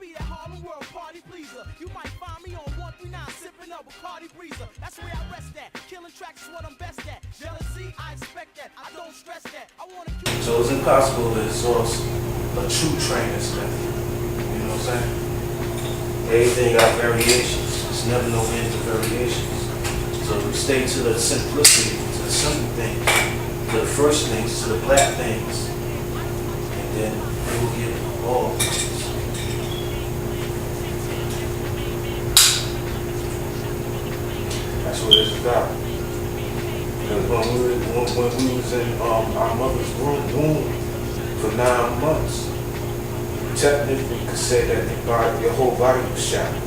be that Harlem World party pleaser. You might find me on 139 sipping up a Cardi Breezer. That's where I rest at. Killing tracks is what I'm best at. Jealousy, I expect that. I don't stress that. I want to keep. So it's impossible to source a true trainer's method. You know what I'm saying? Everything got variations. There's never no end to variations. So we stay to the simplicity, to the simple things, to the first things, to the black things, and then we will get all things. That's what it's about. Because when we was in our mother's womb for 9 months, technically you could say that your whole body was shackled.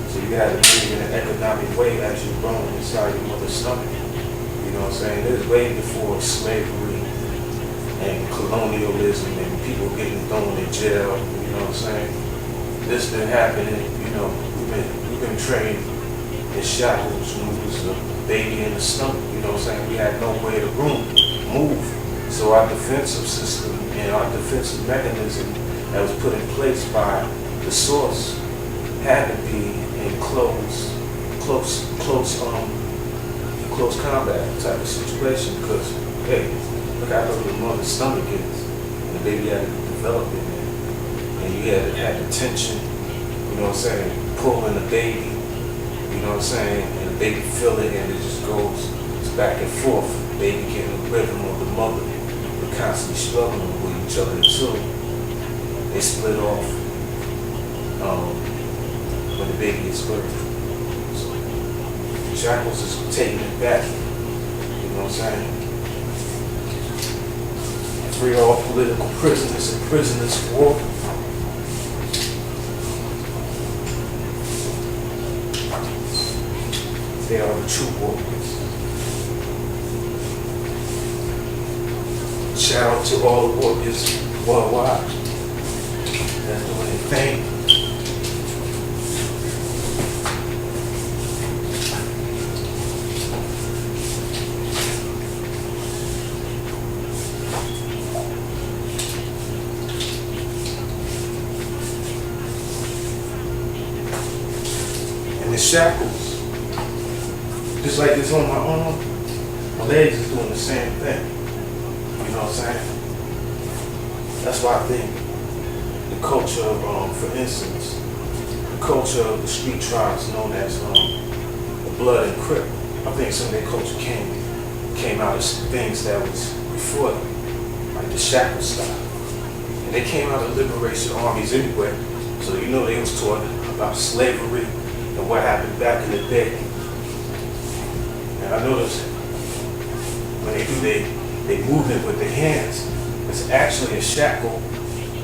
So you had to move in an economic way as you're growing inside your mother's stomach. You know what I'm saying? This is way before slavery and colonialism and people getting thrown in jail. You know what I'm saying? This been happening. You know, we've been trained in shackles when we was a baby in the stomach. You know what I'm saying? We had nowhere to move. So our defensive system and our defensive mechanism that was put in place by the source had to be in close combat type of situation, because hey, look how little the mother's stomach is, and the baby had to be developing it, and you had the tension, you know what I'm saying, pulling the baby, you know what I'm saying, and the baby feel it, and it just goes back and forth. The baby getting the rhythm of the mother. They're constantly struggling with each other until they split off when the baby is birthed. So shackles is taking it back. You know what I'm saying? Free all political prisoners and prisoners of war. They are the true warriors. Shout out to all the warriors worldwide that's doing their thing. And the shackles, just like this on my arm, my legs is doing the same thing. You know what I'm saying? That's why I think the culture of, for instance, the culture of the street tribes known as the Blood and Crip, I think some of their culture came out of things that was before them, like the shackle style. And they came out of liberation armies anyway, so you know they was taught about slavery and what happened back in the day. And I noticed when they do they movement with their hands, it's actually a shackle,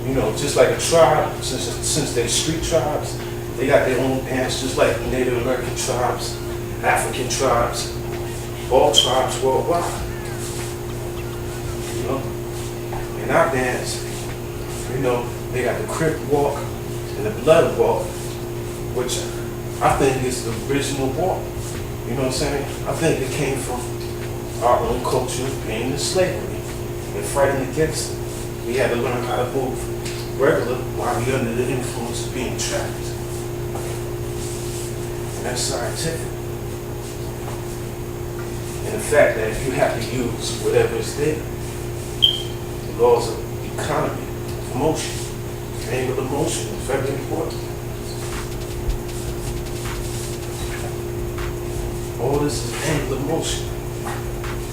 you know, just like a tribe, since they're street tribes, they got their own dance, just like Native American tribes, African tribes, all tribes worldwide. You know? In our dance, you know, they got the Crip walk and the Blood walk, which I think is the original walk. You know what I'm saying? I think it came from our own culture being in slavery and fighting against it. We had to learn how to move regular while we under the influence of being trapped. And that's scientific. And the fact that you have to use whatever is there. The laws of economy, of motion, angle of motion is very important. All this is angle of motion.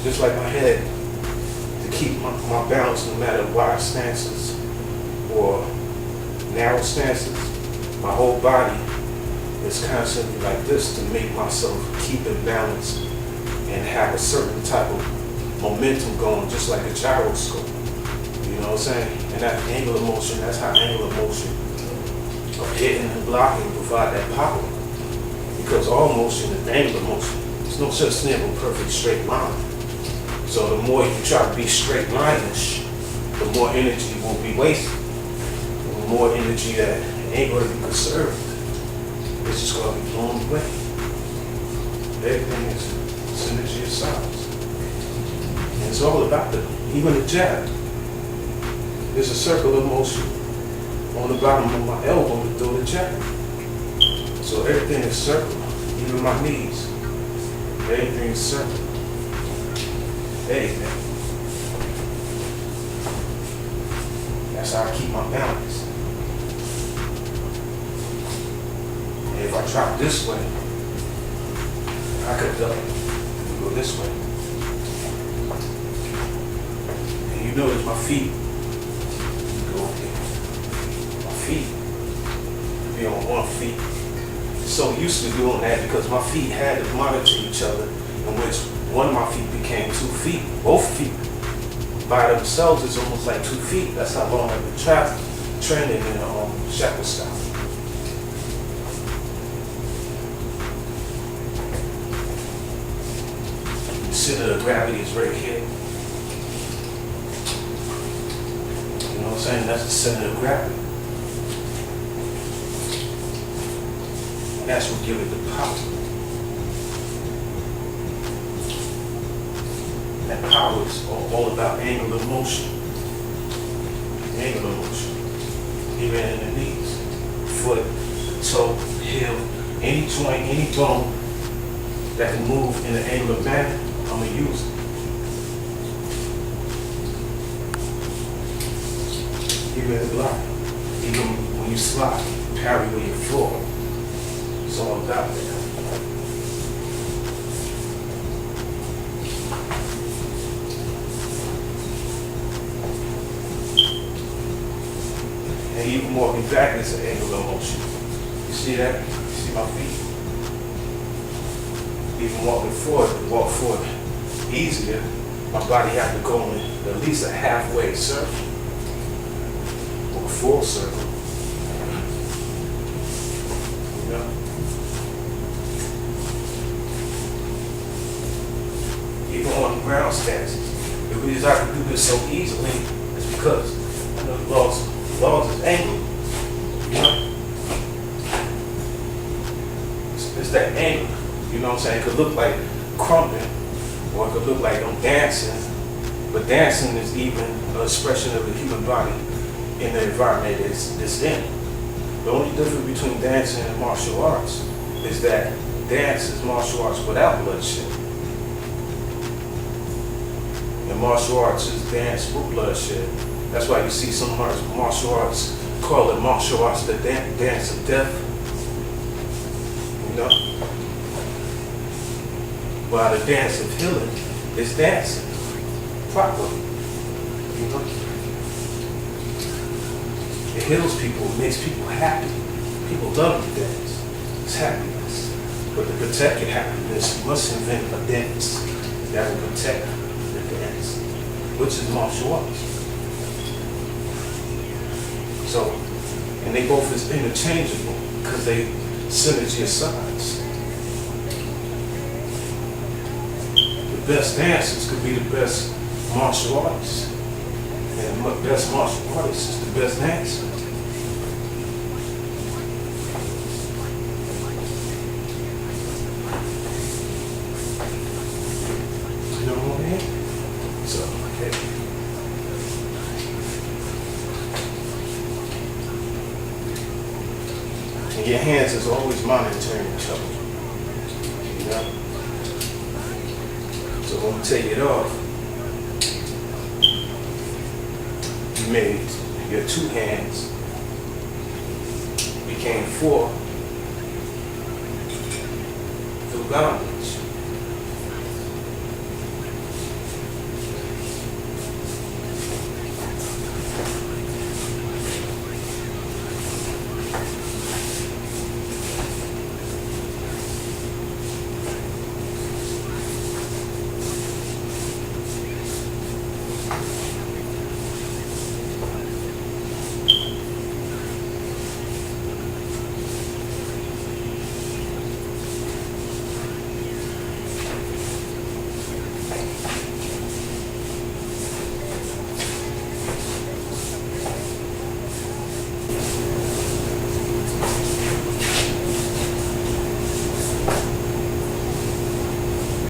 Just like my head, to keep my balance no matter wide stances or narrow stances, my whole body is constantly like this to make myself keep in balance and have a certain type of momentum going, just like a gyroscope. You know what I'm saying? And that angular motion, that's how angular motion of hitting and blocking provide that power. Because all motion is angular motion. There's no such thing as a perfect straight line. So the more you try to be straight line-ish, the more energy will be wasted. The more energy that ain't going to be conserved, it's just going to be blown away. Everything is synergy of sounds. And it's all about even the jab. There's a circular motion on the bottom of my elbow to throw everything is circle, even my knees. Everything is circle. Everything. That's how I keep my balance. And if I drop this way, I could duck and go this way. And you notice my feet go here. My feet be on one feet. So used to doing that because my feet had to monitor each other, in which one of my feet became 2 feet. Both feet by themselves is almost like 2 feet. That's how long I've been training in shackle style. The center of gravity is right here. You know what I'm saying? That's the center of gravity. That's what gives it the power. That power is all about angular motion. Angular motion. Even in the knees, foot, toe, heel, any joint, any bone that can move in an angular manner, I'm gonna use it. Even in the block, even when you slide, parry with your floor. It's all about that. And even walking back is an angular motion. You see that? You see my feet? Even walking forward, to walk forward easier, my body has to go in at least a halfway circle or a full circle. You know? Even on the ground stances. The reason I can do this so easily is because the laws is angle. You know? It's that angle. You know what I'm saying? It could look like crumping, or it could look like I'm dancing. But dancing is even an expression of the human body in the environment it's in. The only difference between dancing and martial arts is that dance is martial arts without bloodshed. And martial arts is dance with bloodshed. That's why you see some martial arts call it martial arts, the dance of death. You know? While the dance of healing is dancing properly. You know? It heals people, it makes people happy. People love to dance. It's happiness. But to protect your happiness, you must invent a dance that will protect the dance, which is martial arts. So, and they both is interchangeable because they synergy asides. The best dancers could be the best martial artists. And the best martial artist is the best dancer. You know what I mean? So, okay. And your hands is always monitoring each other. You know? So when we take it off, you made your 2 hands became 4 through bondage.